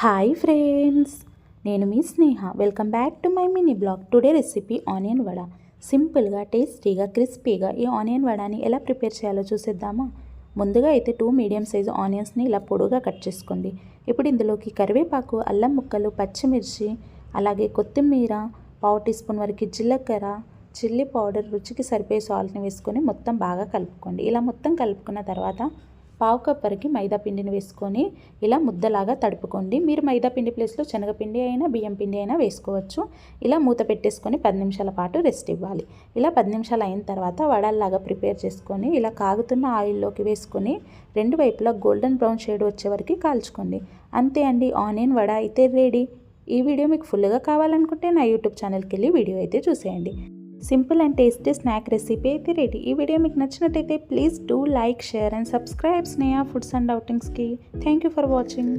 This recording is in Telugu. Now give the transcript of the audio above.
హాయ్ ఫ్రెండ్స్, నేను మీ Sneha. Welcome back to my mini blog. Today recipe onion vada. సింపుల్గా, టేస్టీగా, క్రిస్పీగా ఈ ఆనియన్ వడని ఎలా ప్రిపేర్ చేయాలో చూసేద్దామా. ముందుగా అయితే 2 మీడియం సైజు ఆనియన్స్ని ఇలా పొడుగా కట్ చేసుకోండి. ఇప్పుడు ఇందులోకి కరివేపాకు, అల్లం ముక్కలు, పచ్చిమిర్చి, అలాగే కొత్తిమీర, 1/2 టీ స్పూన్ వరకు జీలకర్ర, చిల్లీ పౌడర్, రుచికి సరిపోయే సాల్ట్ని వేసుకొని మొత్తం బాగా కలుపుకోండి. ఇలా మొత్తం కలుపుకున్న తర్వాత 1/2 కప్ వరకు మైదా పిండిని వేసుకొని ఇలా ముద్దలాగా తడుపుకోండి. మీరు మైదా పిండి ప్లేస్లో శనగపిండి అయినా బియ్యం పిండి అయినా వేసుకోవచ్చు. ఇలా మూత పెట్టేసుకొని 10 నిమిషాల పాటు రెస్ట్ ఇవ్వాలి. ఇలా 10 నిమిషాలు అయిన తర్వాత వడల్లాగా ప్రిపేర్ చేసుకొని ఇలా కాగుతున్న ఆయిల్లోకి వేసుకొని 2 వైపులా గోల్డెన్ బ్రౌన్ షేడ్ వచ్చే వరకు కాల్చుకోండి. అంతే అండి, ఆనియన్ వడ అయితే రెడీ. ఈ వీడియో మీకు ఫుల్గా కావాలనుకుంటే నా యూట్యూబ్ ఛానల్కి వెళ్ళి వీడియో అయితే చూసేయండి. Simple and tasty snack recipe అయితే రెడీ. ఈ వీడియో మీకు నచ్చినట్టయితే please do like, share and subscribe Sneha foods and అవుటింగ్స్కి. Thank you for watching.